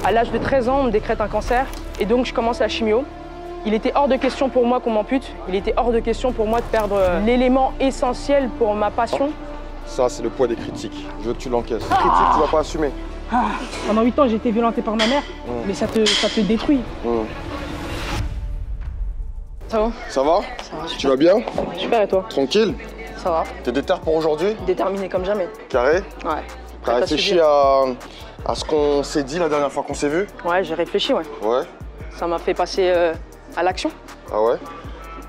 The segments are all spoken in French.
À l'âge de 13 ans, on me décrète un cancer et donc je commence la chimio. Il était hors de question pour moi qu'on m'ampute. Il était hors de question pour moi de perdre l'élément essentiel pour ma passion. Ça, c'est le poids des critiques. Je veux que tu l'encaisses. Critique, tu vas pas assumer. Pendant 8 ans, j'ai été violenté par ma mère, mais ça te détruit. Ça va? Ça va? Ça va, super. Tu vas bien? Super, et toi? Tranquille? Ça va. T'es déter pour aujourd'hui? Déterminé comme jamais. Carré? Ouais. T'as réfléchi à ce qu'on s'est dit la dernière fois qu'on s'est vu? Ouais, j'ai réfléchi, ouais. Ouais. Ça m'a fait passer à l'action. Ah ouais?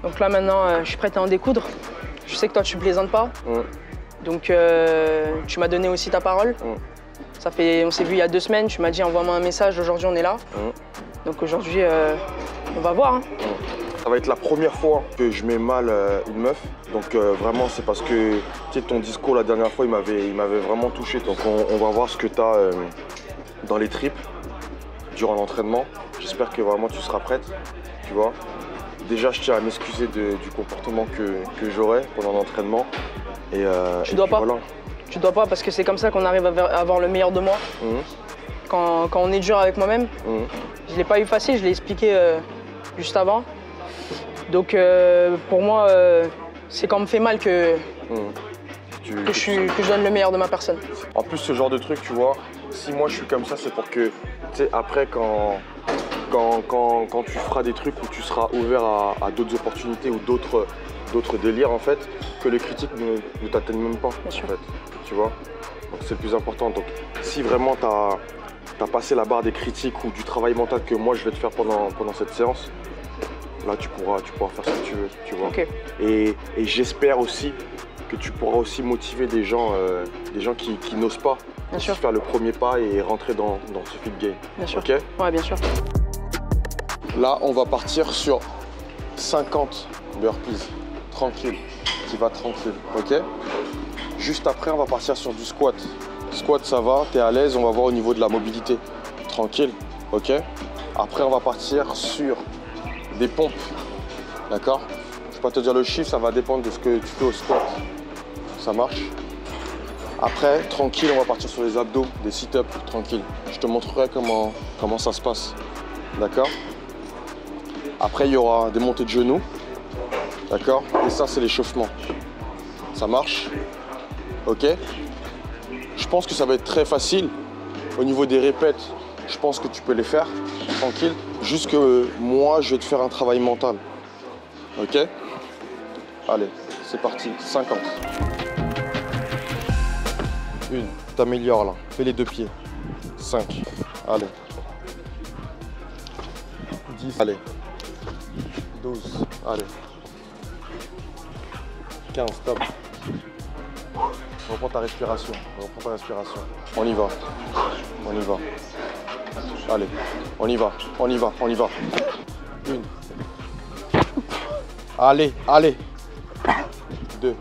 Donc là, maintenant, je suis prête à en découdre. Je sais que toi, tu plaisantes pas. Donc, tu m'as donné aussi ta parole. On s'est vu il y a 2 semaines. Tu m'as dit, envoie-moi un message. Aujourd'hui, on est là. Donc aujourd'hui, on va voir. Hein. Ça va être la première fois que je mets mal une meuf. Donc vraiment, c'est parce que tu sais, ton discours la dernière fois, il m'avait vraiment touché. Donc on va voir ce que tu as dans les tripes durant l'entraînement. J'espère que vraiment tu seras prête, tu vois. Déjà, je tiens à m'excuser du comportement que j'aurai pendant l'entraînement. Tu dois pas. Voilà. Tu dois pas parce que c'est comme ça qu'on arrive à avoir le meilleur de moi. Quand on est dur avec moi-même, je l'ai pas eu facile, je l'ai expliqué juste avant. Donc pour moi, c'est quand on me fait mal que je donne le meilleur de ma personne. En plus, ce genre de truc, tu vois, si moi je suis comme ça, c'est pour que, tu sais, après quand tu feras des trucs où tu seras ouvert à d'autres opportunités ou d'autres délires, en fait, que les critiques ne t'atteignent même pas, en fait, tu vois. Donc c'est le plus important. Donc si vraiment t'as passé la barre des critiques ou du travail mental que moi je vais te faire pendant cette séance, là tu pourras faire ce que tu veux, tu vois. Okay. Et j'espère aussi que tu pourras aussi motiver des gens qui n'osent pas faire le premier pas et rentrer dans ce fit game. Bien sûr. Ok? Ouais, bien sûr. Là, on va partir sur 50 burpees, tranquille, qui va tranquille, ok? Juste après, on va partir sur du squat. Squat, ça va, t'es à l'aise, on va voir au niveau de la mobilité, tranquille, ok? Après, on va partir sur des pompes, d'accord? Je ne vais pas te dire le chiffre, ça va dépendre de ce que tu fais au squat. Ça marche? Après, tranquille, on va partir sur les abdos, des sit-ups, tranquille. Je te montrerai comment ça se passe, d'accord? Après, il y aura des montées de genoux, d'accord? Et ça, c'est l'échauffement. Ça marche? Ok? Je pense que ça va être très facile. Au niveau des répètes, je pense que tu peux les faire, tranquille. Juste que moi, je vais te faire un travail mental. Ok? Allez, c'est parti, 50. Une, t'améliores là, fais les 2 pieds. 5, allez. 10, allez. 12, allez. 15, stop. Reprends ta respiration, On y va, on y va. Allez, on y va. Une. Allez. 2.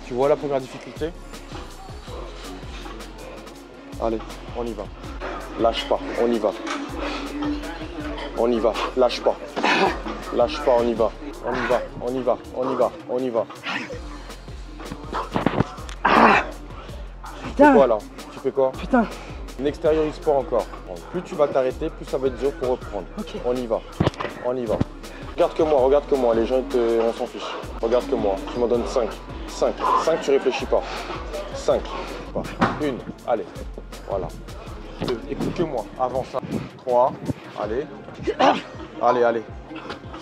Tu vois la première difficulté? Allez, on y va. Lâche pas, on y va. Lâche pas, on y va. Tu fais quoi là? Tu fais quoi? Putain. N'extériorise pas encore. Plus tu vas t'arrêter, plus ça va être dur pour reprendre. Okay. On y va. Regarde que moi, les gens, on s'en fiche. Regarde que moi, tu m'en donnes 5. 5, tu réfléchis pas. 5, 1, allez, voilà. 2, écoute que moi, avant ça. 3, allez. Allez.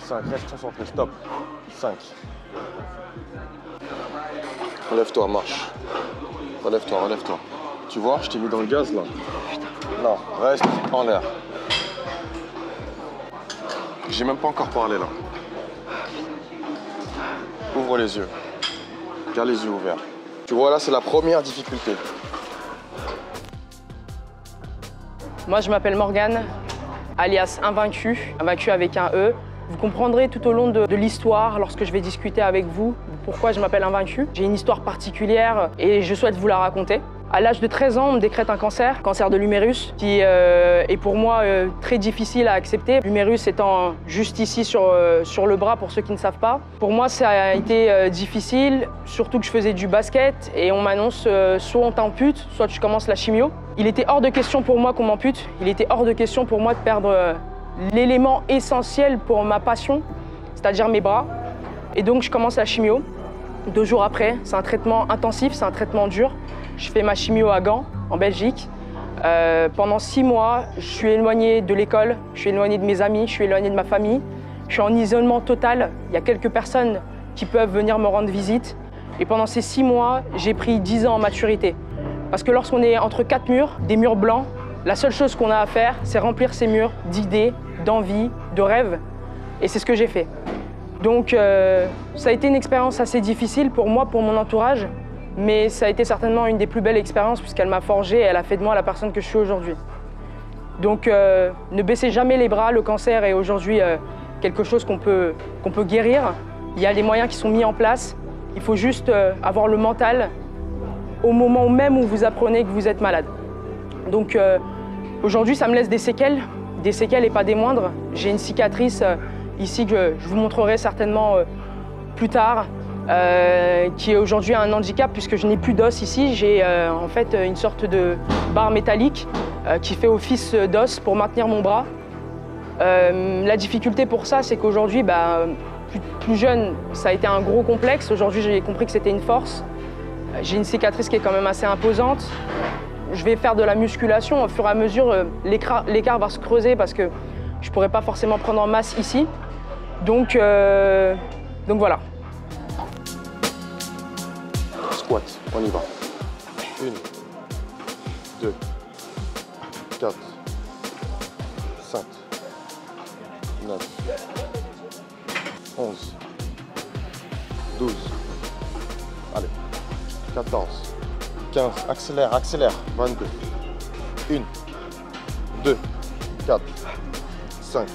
5, reste concentré, stop. 5. Relève-toi, marche. Relève-toi. Tu vois, je t'ai mis dans le gaz là. Non, reste en l'air. J'ai même pas encore parlé là. Ouvre les yeux. Garde les yeux ouverts. Tu vois là, c'est la première difficulté. Moi, je m'appelle Morgane, alias Invaincu, invaincu avec un E. Vous comprendrez tout au long de l'histoire, lorsque je vais discuter avec vous, pourquoi je m'appelle Invaincu. J'ai une histoire particulière et je souhaite vous la raconter. À l'âge de 13 ans, on me décrète un cancer de l'humérus, qui est pour moi très difficile à accepter. L'humérus étant juste ici sur le bras, pour ceux qui ne savent pas. Pour moi, ça a été difficile, surtout que je faisais du basket et on m'annonce soit on t'ampute, soit tu commences la chimio. Il était hors de question pour moi qu'on m'ampute. Il était hors de question pour moi de perdre l'élément essentiel pour ma passion, c'est-à-dire mes bras. Et donc, je commence la chimio. 2 jours après, c'est un traitement intensif, c'est un traitement dur. Je fais ma chimio à Gand, en Belgique. Pendant 6 mois, je suis éloigné de l'école, je suis éloigné de mes amis, je suis éloigné de ma famille. Je suis en isolement total. Il y a quelques personnes qui peuvent venir me rendre visite. Et pendant ces 6 mois, j'ai pris 10 ans en maturité. Parce que lorsqu'on est entre 4 murs, des murs blancs, la seule chose qu'on a à faire, c'est remplir ces murs d'idées, d'envies, de rêves. Et c'est ce que j'ai fait. Donc, ça a été une expérience assez difficile pour moi, pour mon entourage. Mais ça a été certainement une des plus belles expériences puisqu'elle m'a forgé et elle a fait de moi la personne que je suis aujourd'hui. Donc ne baissez jamais les bras, le cancer est aujourd'hui quelque chose qu'on peut guérir. Il y a des moyens qui sont mis en place. Il faut juste avoir le mental au moment même où vous apprenez que vous êtes malade. Donc aujourd'hui ça me laisse des séquelles et pas des moindres. J'ai une cicatrice ici que je vous montrerai certainement plus tard. Qui est aujourd'hui un handicap puisque je n'ai plus d'os ici. J'ai en fait une sorte de barre métallique qui fait office d'os pour maintenir mon bras. La difficulté pour ça, c'est qu'aujourd'hui, plus jeune, ça a été un gros complexe. Aujourd'hui, j'ai compris que c'était une force. J'ai une cicatrice qui est quand même assez imposante. Je vais faire de la musculation. Au fur et à mesure, l'écart va se creuser parce que je ne pourrais pas forcément prendre en masse ici. Donc voilà. Squat, on y va. 1, 2, 4, 5, 9, 11, 12, allez, 14, 15, accélère, accélère, 22, 1, 2, 4, 5,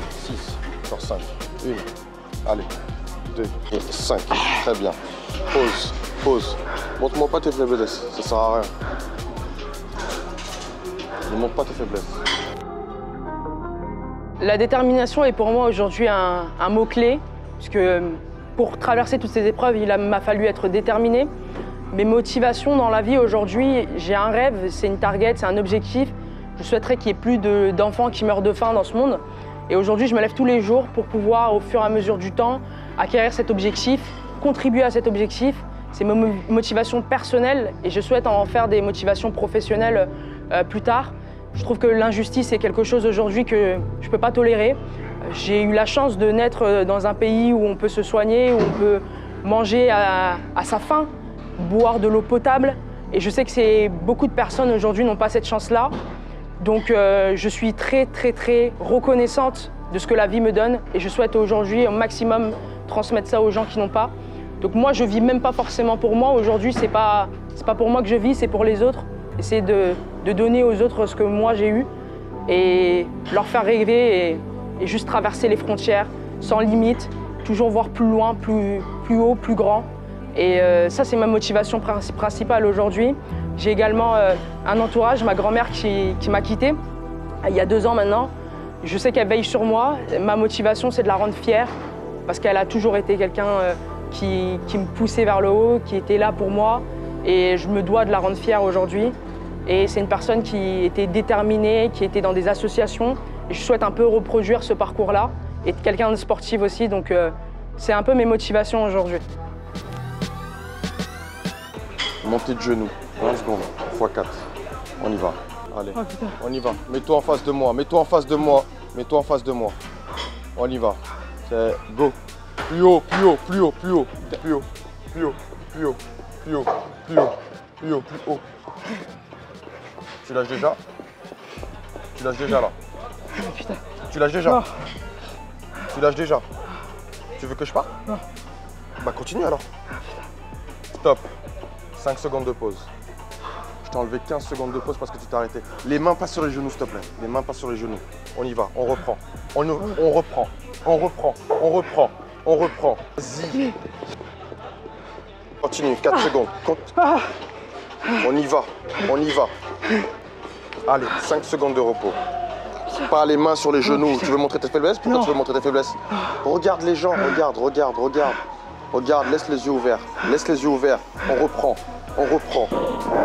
6, encore 5, 1, allez, 2, 5, très bien, pause. Pause. Montre-moi pas tes faiblesses, ça sert à rien. Ne montre pas tes faiblesses. La détermination est pour moi aujourd'hui un mot-clé, puisque pour traverser toutes ces épreuves, il m'a fallu être déterminé. Mes motivations dans la vie aujourd'hui, j'ai un rêve, c'est une target, c'est un objectif. Je souhaiterais qu'il n'y ait plus d'enfants qui meurent de faim dans ce monde. Et aujourd'hui, je me lève tous les jours pour pouvoir, au fur et à mesure du temps, acquérir cet objectif, contribuer à cet objectif. C'est ma motivation personnelle et je souhaite en faire des motivations professionnelles plus tard. Je trouve que l'injustice est quelque chose aujourd'hui que je ne peux pas tolérer. J'ai eu la chance de naître dans un pays où on peut se soigner, où on peut manger à sa faim, boire de l'eau potable. Et je sais que beaucoup de personnes aujourd'hui n'ont pas cette chance-là. Donc je suis très reconnaissante de ce que la vie me donne et je souhaite aujourd'hui au maximum transmettre ça aux gens qui n'ont pas. Donc moi, je vis même pas forcément pour moi. Aujourd'hui, c'est pas pour moi que je vis, c'est pour les autres. Essayer de donner aux autres ce que moi j'ai eu et leur faire rêver et juste traverser les frontières sans limite, toujours voir plus loin, plus haut, plus grand. Et ça, c'est ma motivation principale aujourd'hui. J'ai également un entourage, ma grand-mère qui m'a quitté il y a 2 ans maintenant. Je sais qu'elle veille sur moi. Ma motivation, c'est de la rendre fière parce qu'elle a toujours été quelqu'un qui me poussait vers le haut, qui était là pour moi. Et je me dois de la rendre fière aujourd'hui. Et c'est une personne qui était déterminée, qui était dans des associations. Et je souhaite un peu reproduire ce parcours-là. Et quelqu'un de sportif aussi, donc c'est un peu mes motivations aujourd'hui. Montée de genoux, 20 secondes, x4. On y va. Allez, oh, putain. On y va. Mets-toi en face de moi, mets-toi en face de moi, mets-toi en face de moi. On y va. C'est go. Plus haut, plus haut, plus haut, plus haut, plus haut, plus haut, plus haut, plus haut, plus haut, plus haut, plus haut. Tu lâches déjà? Tu lâches déjà là? Putain. Tu lâches déjà? Non. Tu lâches déjà? Tu veux que je parte? Non. Bah continue alors. Stop. 5 secondes de pause. Je t'ai enlevé 15 secondes de pause parce que tu t'es arrêté. Les mains pas sur les genoux s'il te plaît. Les mains pas sur les genoux. On y va, on reprend. On reprend. On reprend. On reprend. On reprend. Vas-y. Continue, 4 secondes. On y va. On y va. Allez, 5 secondes de repos. Pas les mains sur les genoux. Tu veux montrer tes faiblesses? Pourquoi tu veux montrer tes faiblesses? Regarde les gens. Regarde, regarde, regarde. Regarde, laisse les yeux ouverts. Laisse les yeux ouverts. On reprend. On reprend.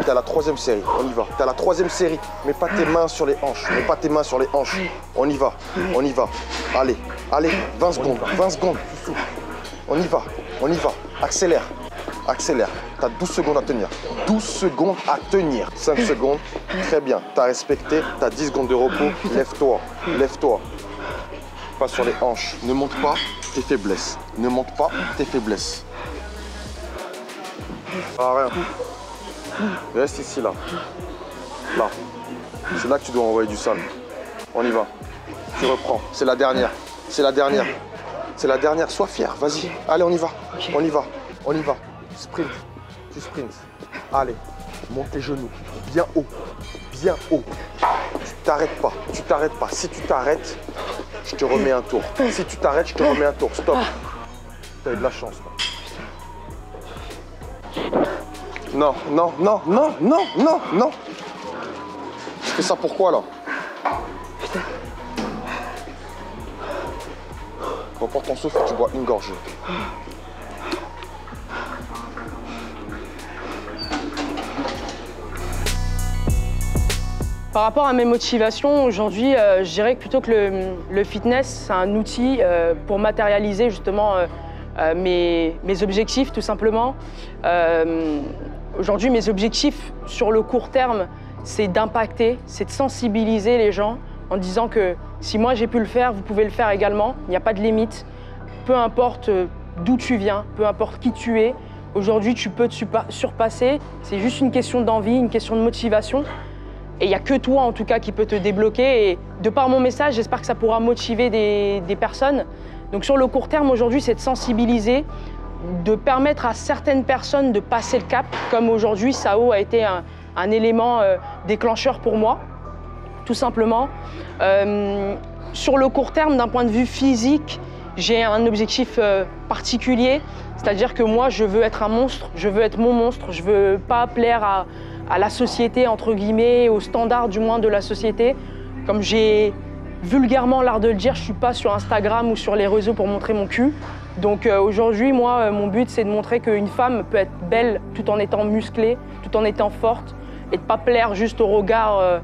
T'es à la 3e série. On y va. T'es à la 3e série. Mets pas tes mains sur les hanches. Mets pas tes mains sur les hanches. On y va. On y va. Allez. Allez. 20 secondes. 20 secondes. On y va. On y va. Accélère. Accélère. Tu as 12 secondes à tenir. 12 secondes à tenir. 5 secondes. Très bien. Tu as respecté. Tu as 10 secondes de repos. Lève-toi. Lève-toi. Pas sur les hanches. Ne monte pas tes faiblesses. Ne monte pas tes faiblesses. Ah, rien. Reste ici, là. Là. C'est là que tu dois envoyer du sale. On y va. Tu reprends. C'est la dernière. C'est la dernière. C'est la dernière. Sois fier. Vas-y. Allez, on y va. On y va. On y va. Sprint. Tu sprints. Allez. Monte les genoux. Bien haut. Bien haut. Tu t'arrêtes pas. Tu t'arrêtes pas. Si tu t'arrêtes, je te remets un tour. Si tu t'arrêtes, je te remets un tour. Stop. T'as eu de la chance, là. Non, non, non, non, non, non, non. Tu fais ça pourquoi, là? Putain. Reprends ton souffle, tu bois une gorgée. Par rapport à mes motivations, aujourd'hui, je dirais que plutôt que le fitness, c'est un outil pour matérialiser justement mes objectifs, tout simplement. Aujourd'hui, mes objectifs sur le court terme, c'est d'impacter, c'est de sensibiliser les gens en disant que si moi j'ai pu le faire, vous pouvez le faire également. Il n'y a pas de limite. Peu importe d'où tu viens, peu importe qui tu es, aujourd'hui tu peux te surpasser. C'est juste une question d'envie, une question de motivation. Et il n'y a que toi, en tout cas, qui peut te débloquer. Et de par mon message, j'espère que ça pourra motiver des personnes. Donc sur le court terme, aujourd'hui, c'est de sensibiliser, de permettre à certaines personnes de passer le cap. Comme aujourd'hui, Sao a été un élément déclencheur pour moi, tout simplement. Sur le court terme, d'un point de vue physique, j'ai un objectif particulier. C'est-à-dire que moi, je veux être un monstre, je veux être mon monstre. Je ne veux pas plaire à la société, entre guillemets, aux standards du moins de la société. Comme j'ai vulgairement l'art de le dire, je ne suis pas sur Instagram ou sur les réseaux pour montrer mon cul. Donc aujourd'hui, moi, mon but, c'est de montrer qu'une femme peut être belle tout en étant musclée, tout en étant forte, et de ne pas plaire juste au regard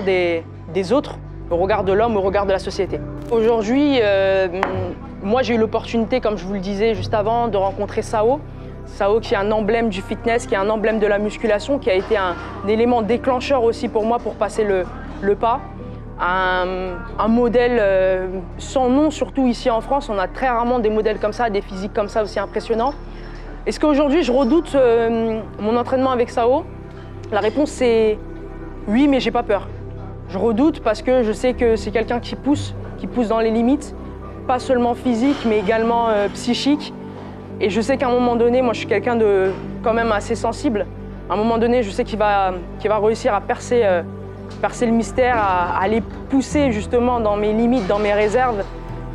des autres, au regard de l'homme, au regard de la société. Aujourd'hui, moi, j'ai eu l'opportunité, comme je vous le disais juste avant, de rencontrer Sao. Sao qui est un emblème du fitness, qui est un emblème de la musculation, qui a été un élément déclencheur aussi pour moi pour passer le pas. Un modèle sans nom, surtout ici en France. On a très rarement des modèles comme ça, des physiques comme ça aussi impressionnants. Est-ce qu'aujourd'hui je redoute mon entraînement avec Sao? La réponse c'est oui, mais j'ai pas peur. Je redoute parce que je sais que c'est quelqu'un qui pousse dans les limites, pas seulement physique mais également psychique. Et je sais qu'à un moment donné, moi je suis quelqu'un de quand même assez sensible. À un moment donné, je sais qu'il va réussir à percer le mystère, à aller pousser justement dans mes limites, dans mes réserves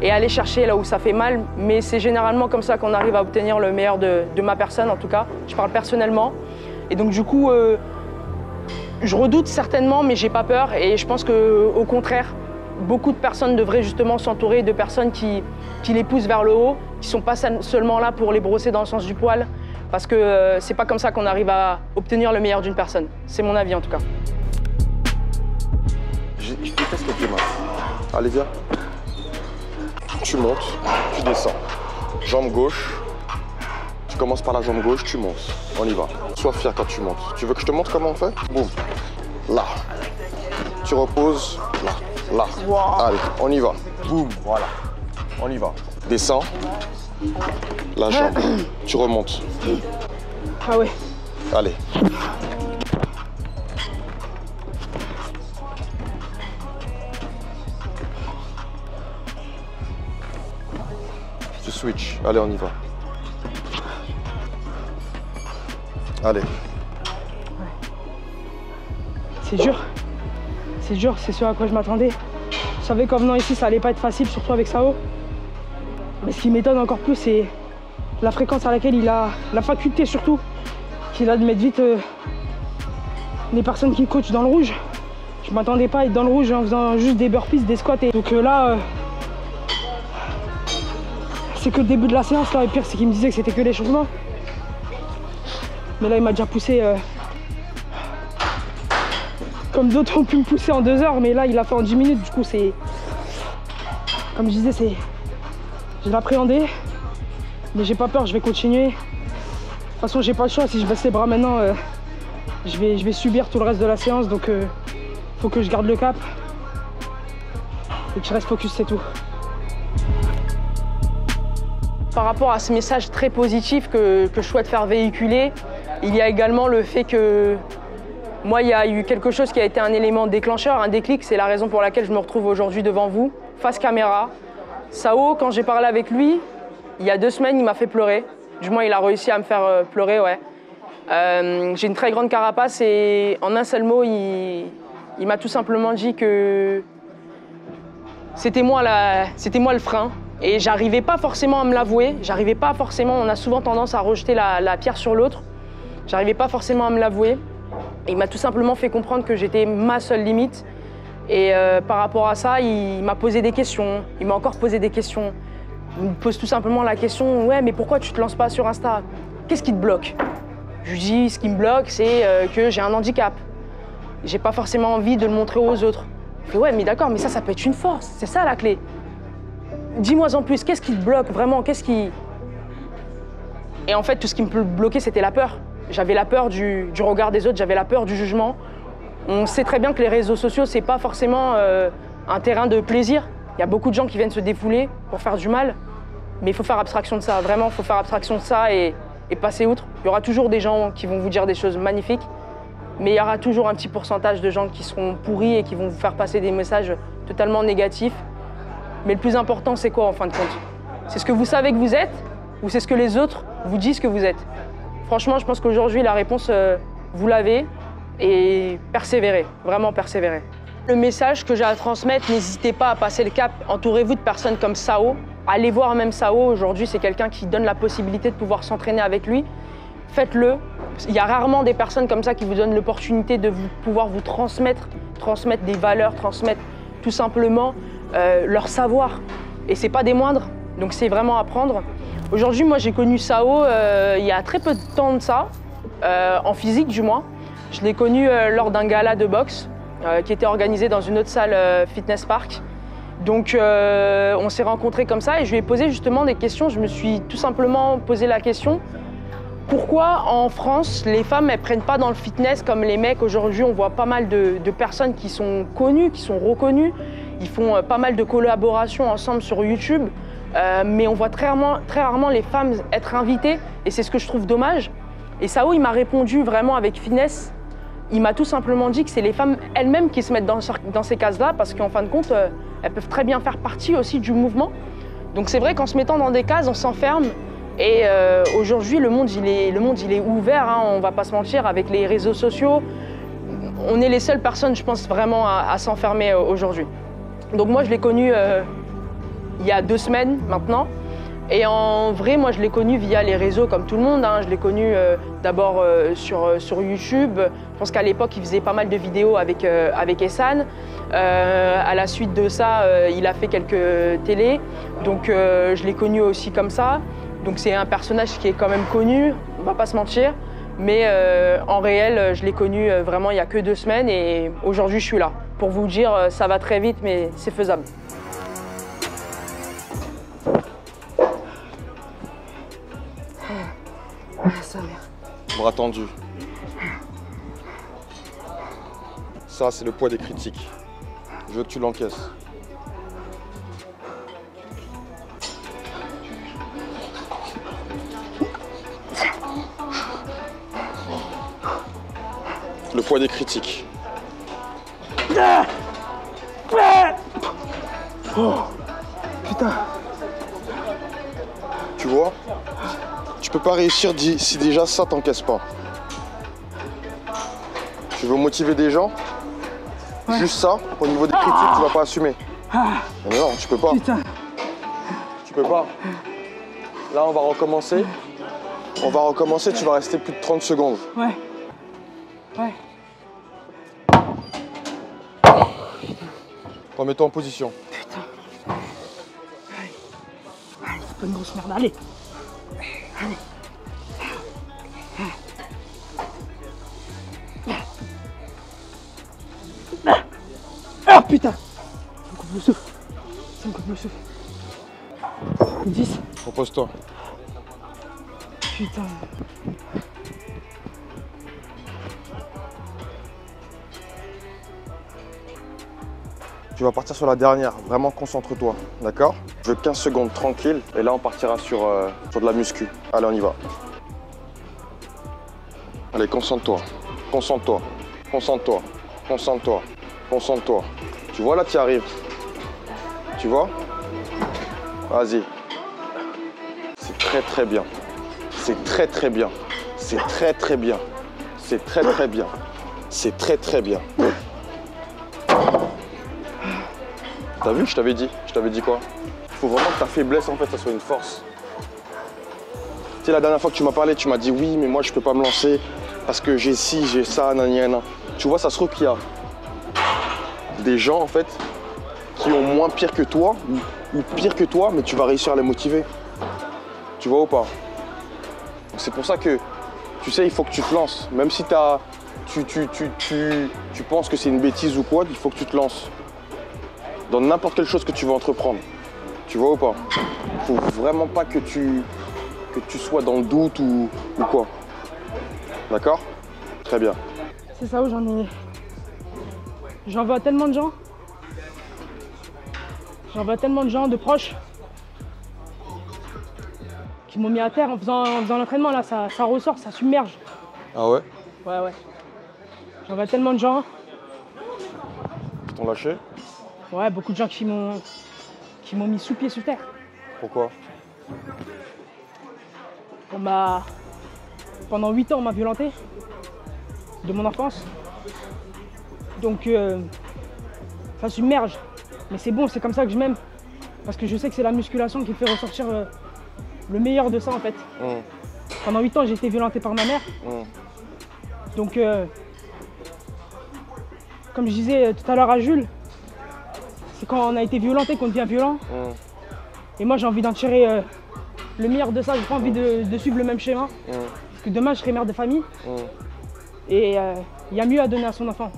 et aller chercher là où ça fait mal. Mais c'est généralement comme ça qu'on arrive à obtenir le meilleur de ma personne, en tout cas. Je parle personnellement. Et donc du coup, je redoute certainement, mais j'ai pas peur. Et je pense qu'au contraire, beaucoup de personnes devraient justement s'entourer de personnes qui les poussent vers le haut, qui ne sont pas seulement là pour les brosser dans le sens du poil, parce que c'est pas comme ça qu'on arrive à obtenir le meilleur d'une personne. C'est mon avis en tout cas. Je déteste les grimaces. Allez, viens. Tu montes, tu descends. Jambe gauche. Tu commences par la jambe gauche, tu montes. On y va. Sois fier quand tu montes. Tu veux que je te montre comment on fait? Boum. Là. Tu reposes. Là. Là. Wow. Allez, on y va. Boum. Voilà. On y va. Descends. La jambe. Tu remontes. Ah ouais. Allez. Tu switches. Allez, on y va. Allez. Ouais. C'est dur. C'est dur, c'est ce à quoi je m'attendais. Je savais qu'en venant ici, ça allait pas être facile, surtout avec Sao. Mais ce qui m'étonne encore plus, c'est la fréquence à laquelle il a, la faculté surtout, qu'il a de mettre vite les personnes qui coachent dans le rouge. Je m'attendais pas à être dans le rouge en faisant juste des burpees, des squats. Et donc là, c'est que le début de la séance. Là, et pire, c'est qu'il me disait que c'était que l'échauffement. Mais là, il m'a déjà poussé comme d'autres ont pu me pousser en 2 heures. Mais là, il a fait en 10 minutes. Du coup, c'est... Comme je disais, c'est... Je l'appréhendais. Mais j'ai pas peur, je vais continuer. De toute façon, j'ai pas le choix. Si je baisse les bras maintenant, je vais subir tout le reste de la séance. Donc, faut que je garde le cap. Et que je reste focus, c'est tout. Par rapport à ce message très positif que je souhaite faire véhiculer, il y a également le fait que moi, il y a eu quelque chose qui a été un élément déclencheur, un déclic. C'est la raison pour laquelle je me retrouve aujourd'hui devant vous, face caméra. Sao, quand j'ai parlé avec lui, il y a 2 semaines, il m'a fait pleurer. Du moins, il a réussi à me faire pleurer, ouais. J'ai une très grande carapace et en un seul mot, il m'a tout simplement dit que c'était moi le frein. Et j'arrivais pas forcément à me l'avouer. J'arrivais pas forcément, on a souvent tendance à rejeter la pierre sur l'autre. J'arrivais pas forcément à me l'avouer. Il m'a tout simplement fait comprendre que j'étais ma seule limite. Et par rapport à ça, il m'a posé des questions. Il m'a encore posé des questions. Il me pose tout simplement la question, ouais, mais pourquoi tu te lances pas sur Insta? Qu'est-ce qui te bloque? Je lui dis, ce qui me bloque, c'est que j'ai un handicap. J'ai pas forcément envie de le montrer aux autres. Il fait, ouais, mais d'accord, mais ça peut être une force. C'est ça la clé. Dis-moi en plus, qu'est-ce qui te bloque vraiment? Qu'est-ce qui... Et en fait, tout ce qui me bloquait, c'était la peur. J'avais la peur du regard des autres, j'avais la peur du jugement. On sait très bien que les réseaux sociaux, c'est pas forcément un terrain de plaisir. Il y a beaucoup de gens qui viennent se défouler pour faire du mal. Mais il faut faire abstraction de ça, vraiment, il faut faire abstraction de ça et passer outre. Il y aura toujours des gens qui vont vous dire des choses magnifiques, mais il y aura toujours un petit pourcentage de gens qui seront pourris et qui vont vous faire passer des messages totalement négatifs. Mais le plus important, c'est quoi en fin de compte? C'est ce que vous savez que vous êtes ou c'est ce que les autres vous disent que vous êtes? Franchement, je pense qu'aujourd'hui, la réponse, vous l'avez et persévérez, vraiment persévérez. Le message que j'ai à transmettre, n'hésitez pas à passer le cap. Entourez-vous de personnes comme Sao. Allez voir même Sao. Aujourd'hui, c'est quelqu'un qui donne la possibilité de pouvoir s'entraîner avec lui. Faites-le. Il y a rarement des personnes comme ça qui vous donnent l'opportunité de pouvoir vous transmettre des valeurs, transmettre tout simplement leur savoir. Et c'est pas des moindres, donc c'est vraiment à prendre. Aujourd'hui, moi, j'ai connu Sao il y a très peu de temps de ça, en physique du moins. Je l'ai connu lors d'un gala de boxe qui était organisé dans une autre salle Fitness Park. Donc on s'est rencontrés comme ça et je lui ai posé justement des questions. Je me suis tout simplement posé la question, pourquoi en France, les femmes ne prennent pas dans le fitness comme les mecs? Aujourd'hui, on voit pas mal de personnes qui sont connues, qui sont reconnues. Ils font pas mal de collaborations ensemble sur YouTube. Mais on voit très rarement les femmes être invitées et c'est ce que je trouve dommage. Et Sao, il m'a répondu vraiment avec finesse. Il m'a tout simplement dit que c'est les femmes elles-mêmes qui se mettent dans ces cases-là parce qu'en fin de compte, elles peuvent très bien faire partie aussi du mouvement. Donc c'est vrai qu'en se mettant dans des cases, on s'enferme. Et aujourd'hui, le monde il est ouvert, hein, on va pas se mentir, avec les réseaux sociaux. On est les seules personnes, je pense, vraiment à s'enfermer aujourd'hui. Donc moi, je l'ai connu il y a 2 semaines maintenant. Et en vrai, moi, je l'ai connu via les réseaux comme tout le monde. Hein. Je l'ai connu d'abord sur YouTube. Je pense qu'à l'époque, il faisait pas mal de vidéos avec Essan. À la suite de ça, il a fait quelques télés. Donc, je l'ai connu aussi comme ça. Donc, c'est un personnage qui est quand même connu, on va pas se mentir. Mais en réel, je l'ai connu vraiment il y a que 2 semaines. Et aujourd'hui, je suis là. Pour vous dire, ça va très vite, mais c'est faisable. Bras tendu. Ça, c'est le poids des critiques. Je veux que tu l'encaisses. Le poids des critiques. Oh, putain. Tu vois? Tu peux pas réussir si déjà ça t'encaisse pas. Tu veux motiver des gens? Ouais. Juste ça, au niveau des critiques, tu vas pas assumer. Mais non, tu peux pas. Putain. Tu peux pas. Là, on va recommencer. On va recommencer, tu vas rester plus de 30 secondes. Ouais. Ouais. Remets-toi en position. Putain. Allez, c'est pas une grosse merde, allez. Allez. Ah putain. Ça me coupe le souffle. Ça me coupe le souffle. 10. Repose-toi. Putain. Tu vas partir sur la dernière, vraiment concentre-toi, d'accord? Je veux 15 secondes tranquille et là on partira sur de la muscu. Allez, on y va. Allez, concentre-toi, concentre-toi, concentre-toi, concentre-toi, concentre-toi. Tu vois là, tu y arrives. Tu vois? Vas-y. C'est très très bien. C'est très très bien. C'est très très bien. C'est très très bien. C'est très très bien. T'as vu, je t'avais dit. Je t'avais dit quoi? Il faut vraiment que ta faiblesse, en fait, ça soit une force. Tu sais, la dernière fois que tu m'as parlé, tu m'as dit oui, mais moi, je peux pas me lancer parce que j'ai ci, j'ai ça, nanana. Tu vois, ça se trouve qu'il y a des gens, en fait, qui ont moins pire que toi ou pire que toi, mais tu vas réussir à les motiver. Tu vois ou pas? C'est pour ça que, tu sais, il faut que tu te lances. Même si tu penses que c'est une bêtise ou quoi, il faut que tu te lances. Dans n'importe quelle chose que tu veux entreprendre. Tu vois ou pas? Il ne faut vraiment pas que tu sois dans le doute ou quoi. D'accord? Très bien. C'est ça où j'en vois tellement de gens. J'en vois tellement de gens, de proches, qui m'ont mis à terre en faisant l'entraînement. Là, ça ressort, ça submerge. Ah ouais? Ouais. J'en vois tellement de gens. Ils t'ont lâché? Ouais, beaucoup de gens qui m'ont mis sous pied sous terre. Pourquoi? Pendant 8 ans, on m'a violenté de mon enfance. Donc ça submerge. Mais c'est bon, c'est comme ça que je m'aime. Parce que je sais que c'est la musculation qui fait ressortir le meilleur de ça en fait. Pendant 8 ans, j'ai été violenté par ma mère. Donc comme je disais tout à l'heure à Jules, c'est quand on a été violenté qu'on devient violent. Et moi j'ai envie d'en tirer le meilleur de ça, j'ai pas envie de suivre le même schéma. Parce que demain je serai mère de famille. Et il y a mieux à donner à son enfant.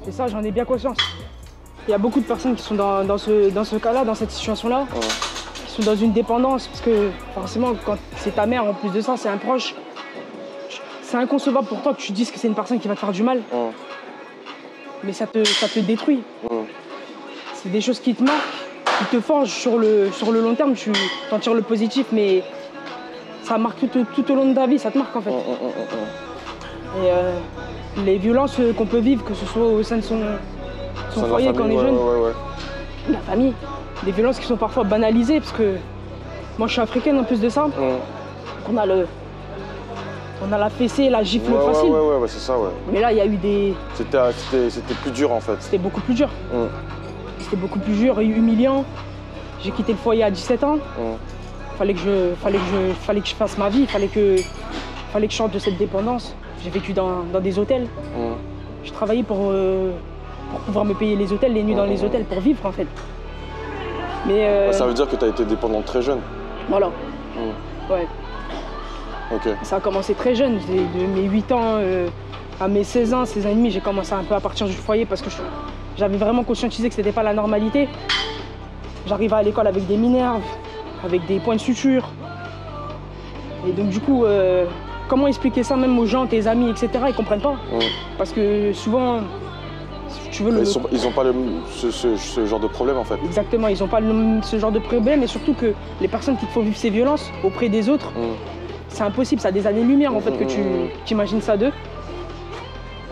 Et ça j'en ai bien conscience. Il y a beaucoup de personnes qui sont dans ce cas-là, dans cette situation-là, qui sont dans une dépendance. Parce que forcément quand c'est ta mère, en plus de ça, c'est un proche. C'est inconcevable pour toi que tu dises que c'est une personne qui va te faire du mal. Mais ça te détruit. C'est des choses qui te marquent, qui te forgent sur le long terme. Tu t'en tires le positif, mais ça marque tout au long de ta vie, ça te marque en fait. Et les violences qu'on peut vivre, que ce soit au sein de son foyer quand on est jeune, la famille, des violences qui sont parfois banalisées, parce que moi je suis africaine en plus de ça. On a la fessée, la gifle facile. Ouais, c'est ça, ouais. Mais là, il y a eu des... C'était plus dur en fait. C'était beaucoup plus dur. C'était beaucoup plus dur et humiliant. J'ai quitté le foyer à 17 ans. Fallait que je fasse ma vie, fallait que je sorte de cette dépendance. J'ai vécu dans des hôtels. Je travaillais pour pouvoir me payer les hôtels, les nuits dans les hôtels, pour vivre en fait. Mais ça veut dire que tu as été dépendante très jeune. Voilà. Ouais. Ok. Ça a commencé très jeune, de mes 8 ans à mes 16 ans, 16 ans et demi, j'ai commencé un peu à partir du foyer parce que j'avais vraiment conscientisé que c'était pas la normalité. J'arrivais à l'école avec des minerves, avec des points de suture. Et donc du coup, comment expliquer ça même aux gens, tes amis, etc. Ils comprennent pas. Parce que souvent, si tu veux... Ils n'ont pas ce genre de problème en fait. Exactement, ils n'ont pas ce genre de problème et surtout que les personnes qui te font vivre ces violences auprès des autres, c'est impossible, ça a des années-lumière en fait que tu imagines ça d'eux.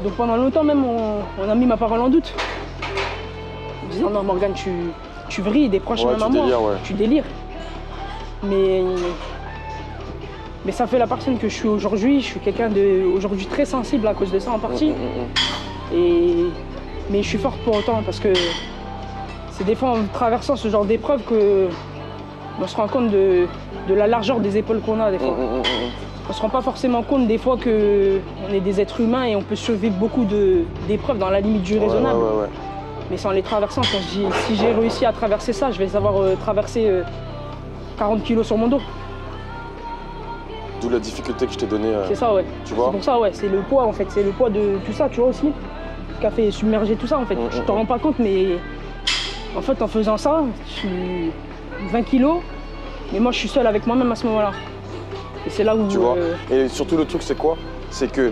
Donc pendant longtemps même, on a mis ma parole en doute. En disant non Morgane, tu vrilles, des proches même à moi, tu délires. Mais ça fait la personne que je suis aujourd'hui. Je suis quelqu'un aujourd'hui très sensible à cause de ça en partie. Mais je suis forte pour autant parce que c'est des fois en traversant ce genre d'épreuves qu'on se rend compte de la largeur des épaules qu'on a des fois. On se rend pas forcément compte des fois qu'on est des êtres humains et on peut survivre beaucoup d'épreuves dans la limite du raisonnable. Mais c'est en les traversant, quand je dis, si j'ai réussi à traverser ça, je vais savoir traverser 40 kilos sur mon dos. D'où la difficulté que je t'ai donnée. C'est ça, ouais. Tu vois? C'est pour ça, ouais. C'est le poids, en fait. C'est le poids de tout ça, tu vois, aussi. Qui a fait submerger tout ça, en fait. Tu t'en rends pas compte, mais en fait, en faisant ça, je suis 20 kilos. Mais moi, je suis seul avec moi-même à ce moment-là. Et c'est là où... Tu vois? Et surtout, le truc, c'est quoi? C'est que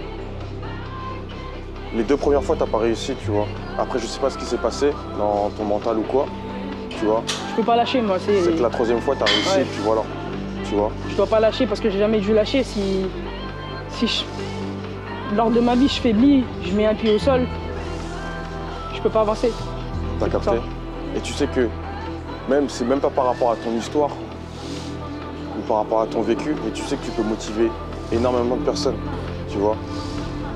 les 2 premières fois, t'as pas réussi, tu vois. Après, je sais pas ce qui s'est passé dans ton mental ou quoi, tu vois. Je peux pas lâcher, moi. C'est que la 3e fois, t'as réussi, et puis voilà, tu vois. Je dois pas lâcher parce que j'ai jamais dû lâcher. Lors de ma vie, je faiblis, je mets un pied au sol, je peux pas avancer. T'as capté? Et tu sais que c'est même pas par rapport à ton histoire ou par rapport à ton vécu, mais tu sais que tu peux motiver énormément de personnes, tu vois.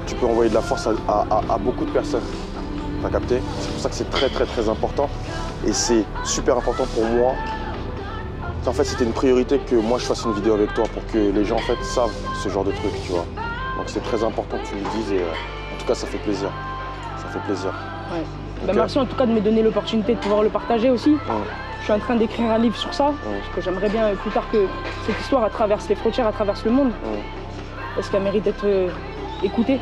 Tu peux envoyer de la force à beaucoup de personnes. T'as capté? C'est pour ça que c'est très très très important. Et c'est super important pour moi. En fait, c'était une priorité que moi je fasse une vidéo avec toi pour que les gens en fait savent ce genre de truc, tu vois. Donc c'est très important que tu le dises et en tout cas ça fait plaisir. Ça fait plaisir. Ouais. Okay. Ben, merci en tout cas de me donner l'opportunité de pouvoir le partager aussi. Je suis en train d'écrire un livre sur ça, parce que j'aimerais bien plus tard que cette histoire traverse les frontières, traverse le monde. Parce qu'elle mérite d'être écoutée,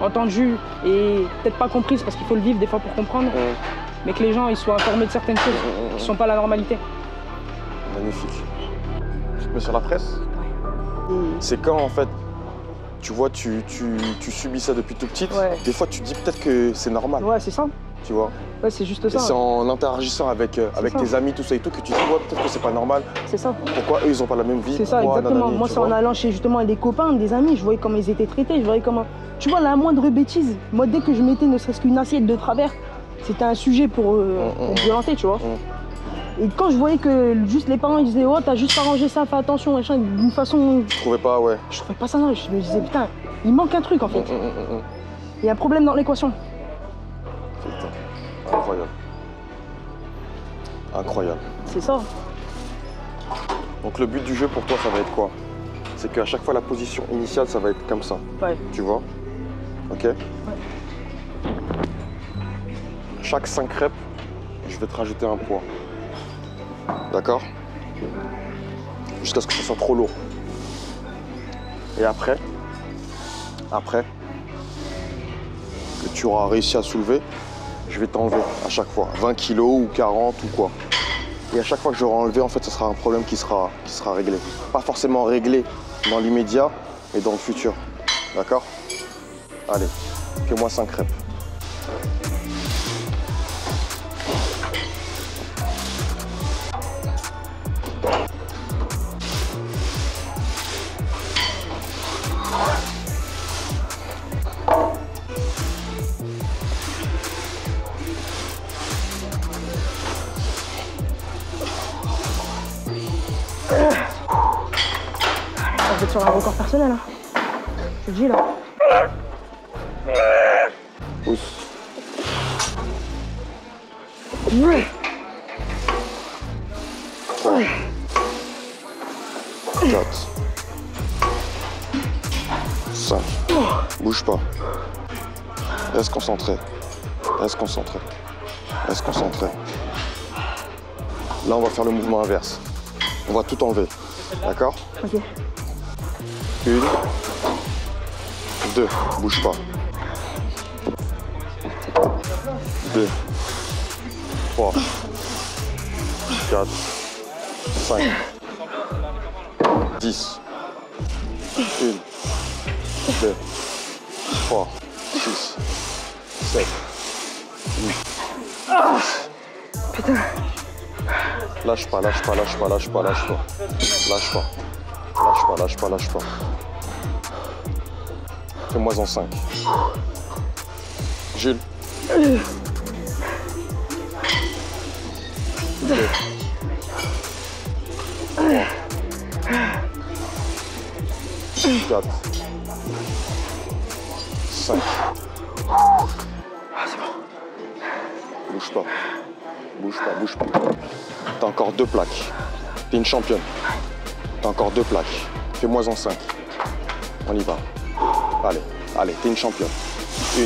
entendue et peut-être pas comprise parce qu'il faut le vivre des fois pour comprendre, mais que les gens ils soient informés de certaines choses qui ne sont pas la normalité. Magnifique. Tu te mets sur la presse? C'est quand en fait, tu vois, tu subis ça depuis tout petite, des fois tu te dis peut-être que c'est normal. Ouais, c'est ça. Tu vois? Ouais, c'est juste ça. C'est en interagissant avec tes amis, tout ça et tout, que tu te dis, ouais, peut-être que c'est pas normal. C'est ça. Pourquoi eux, ils ont pas la même vie? C'est ça, exactement. Moi, c'est en allant chez justement des copains, des amis, je voyais comment ils étaient traités, je voyais comment... Tu vois, la moindre bêtise, moi, dès que je mettais ne serait-ce qu'une assiette de travers, c'était un sujet pour me violenter, tu vois. Et quand je voyais que juste les parents ils disaient oh t'as juste arrangé ça, fais attention, machin, d'une façon... Je trouvais pas, ouais. Je trouvais pas ça, non. Je me disais putain, il manque un truc en fait. Il y a un problème dans l'équation. Putain, incroyable. Incroyable. C'est ça. Donc le but du jeu pour toi ça va être quoi? C'est qu'à chaque fois la position initiale ça va être comme ça. Ouais. Tu vois? Ok? Ouais. Chaque 5 reps, je vais te rajouter un poids. D'accord? Jusqu'à ce que ce soit trop lourd. Et après, que tu auras réussi à soulever, je vais t'enlever à chaque fois. 20 kilos ou 40 ou quoi. Et à chaque fois que j'aurai enlevé, en fait, ce sera un problème qui sera réglé. Pas forcément réglé dans l'immédiat, mais dans le futur. D'accord? Allez, fais-moi 5 reps. On va être sur un record personnel, hein. Je te dis là. Pousse. Ouais. 3, 4, 5. Bouge pas. Reste concentré. Reste concentré. Reste concentré. Là, on va faire le mouvement inverse. On va tout enlever. D'accord? Ok. 1, 2, bouge pas. 2, 3, 4, 5, 10. 1, 2, 3, 6, 7, 8. Putain. Lâche pas, lâche pas, lâche pas, lâche pas, lâche pas. Lâche pas. Lâche pas, lâche pas, lâche pas. Fais-moi en 5. Jules. 2. 4. 5. Ah, c'est bon. Bouge pas. Bouge pas, bouge pas. T'as encore 2 plaques. T'es une championne. T'as encore 2 plaques. Fais-moi en 5. On y va. Allez, allez, t'es une championne. 1,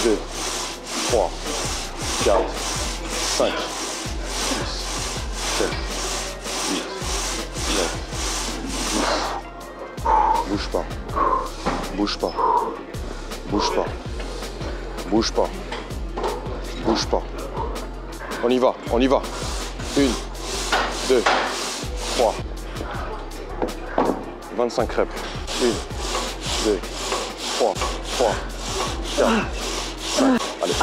2, 3, 4, 5, 6, 7, 8, 9, 10. Bouge pas. Bouge pas. Bouge pas. Bouge pas. Bouge pas. On y va, on y va. 1, 2, 3. 25 reps. 1, 2, 3, 4, 5. Allez.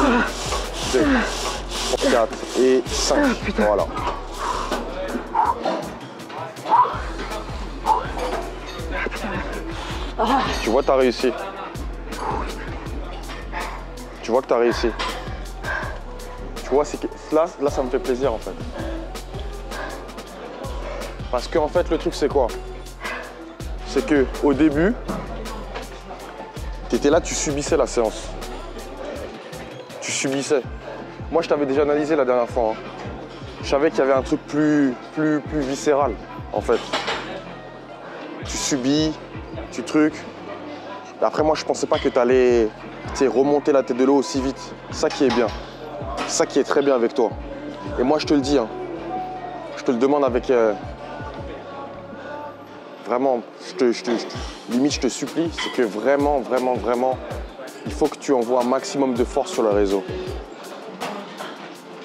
2, 3, 4 et 5. Voilà. Tu vois, tu as réussi. Tu vois que tu as réussi. Tu vois, là, ça me fait plaisir en fait. Parce que en fait, le truc, c'est quoi? C'est qu'au début, tu étais là, tu subissais la séance. Tu subissais. Moi, je t'avais déjà analysé la dernière fois. Hein. Je savais qu'il y avait un truc plus viscéral, en fait. Tu subis, tu trucs. Après, moi, je pensais pas que tu allais remonter la tête de l'eau aussi vite. C'est ça qui est bien. C'est ça qui est très bien avec toi. Et moi, je te le dis, hein, je te le demande avec... vraiment, limite, je te supplie, c'est que vraiment, il faut que tu envoies un maximum de force sur le réseau.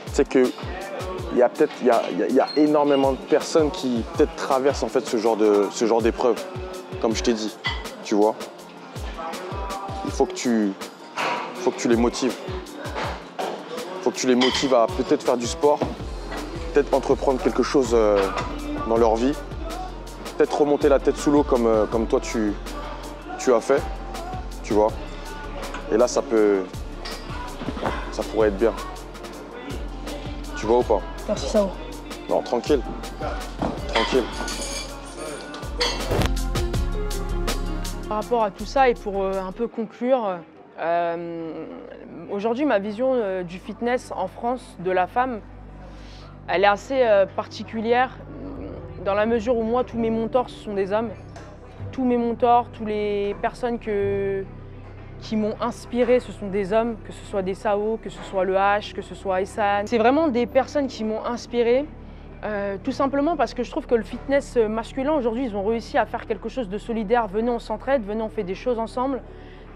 Tu sais que il y a énormément de personnes qui peut-être traversent en fait ce genre d'épreuve, comme je t'ai dit, tu vois. Il faut que tu les motives. Il faut que tu les motives à peut-être faire du sport, peut-être entreprendre quelque chose dans leur vie, peut-être remonter la tête sous l'eau comme toi tu as fait, tu vois. Et là, ça pourrait être bien. Tu vois ou pas? Merci, Sao. Non, tranquille. Tranquille. Par rapport à tout ça et pour un peu conclure, aujourd'hui ma vision du fitness en France de la femme, elle est assez particulière dans la mesure où moi tous mes mentors ce sont des hommes. Tous mes mentors, toutes les personnes qui m'ont inspiré, ce sont des hommes, que ce soit des Sao, que ce soit le H, que ce soit Essan. C'est vraiment des personnes qui m'ont inspiré, tout simplement parce que je trouve que le fitness masculin, aujourd'hui, ils ont réussi à faire quelque chose de solidaire. Venez, on s'entraide, venez, on fait des choses ensemble.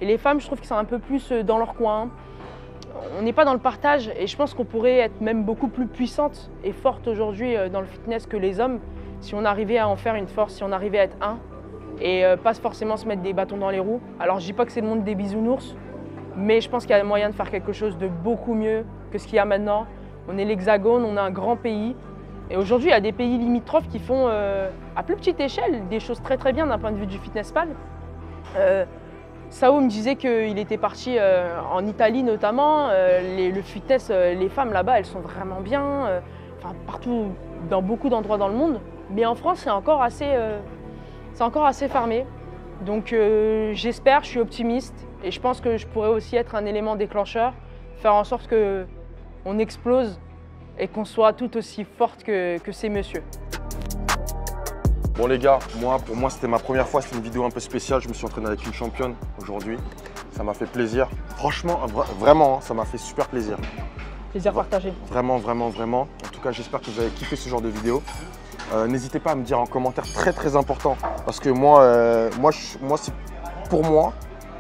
Et les femmes, je trouve qu'ils sont un peu plus dans leur coin. On n'est pas dans le partage et je pense qu'on pourrait être même beaucoup plus puissante et forte aujourd'hui dans le fitness que les hommes si on arrivait à en faire une force, si on arrivait à être un. Et pas forcément se mettre des bâtons dans les roues. Alors je dis pas que c'est le monde des bisounours, mais je pense qu'il y a moyen de faire quelque chose de beaucoup mieux que ce qu'il y a maintenant. On est l'Hexagone, on a un grand pays. Et aujourd'hui, il y a des pays limitrophes qui font, à plus petite échelle, des choses très bien d'un point de vue du fitness pal. Sao me disait qu'il était parti en Italie notamment. Le fitness, les femmes là-bas, elles sont vraiment bien. Enfin, partout, dans beaucoup d'endroits dans le monde. Mais en France, c'est encore assez fermé. Donc j'espère, je suis optimiste et je pense que je pourrais aussi être un élément déclencheur, faire en sorte qu'on explose et qu'on soit tout aussi forte que ces messieurs. Bon les gars, pour moi c'était ma première fois, c'était une vidéo un peu spéciale, je me suis entraîné avec une championne aujourd'hui. Ça m'a fait plaisir. Franchement, vraiment, ça m'a fait super plaisir. Plaisir partagé. Vraiment. En tout cas, j'espère que vous avez kiffé ce genre de vidéo. N'hésitez pas à me dire en commentaire, très important, parce que pour moi,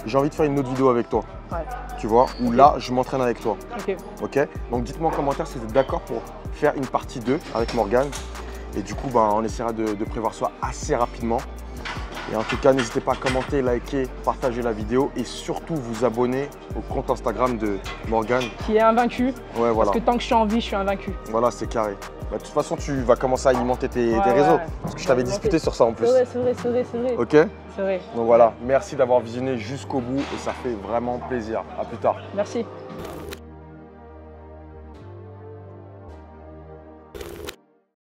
j'ai envie de faire une autre vidéo avec toi. Ouais. Tu vois, où là, je m'entraîne avec toi. Ok. Donc dites-moi en commentaire si vous êtes d'accord pour faire une partie 2 avec Morgane. Et du coup, on essaiera de prévoir ça assez rapidement. Et en tout cas, n'hésitez pas à commenter, liker, partager la vidéo et surtout vous abonner au compte Instagram de Morgane. Qui est invaincu. Ouais, voilà. Parce que tant que je suis en vie, je suis invaincu. Voilà, c'est carré. De toute façon, tu vas commencer à alimenter tes réseaux. Parce que je t'avais discuté sur ça en plus. C'est vrai. Ok? C'est vrai. Donc voilà, merci d'avoir visionné jusqu'au bout et ça fait vraiment plaisir. À plus tard. Merci.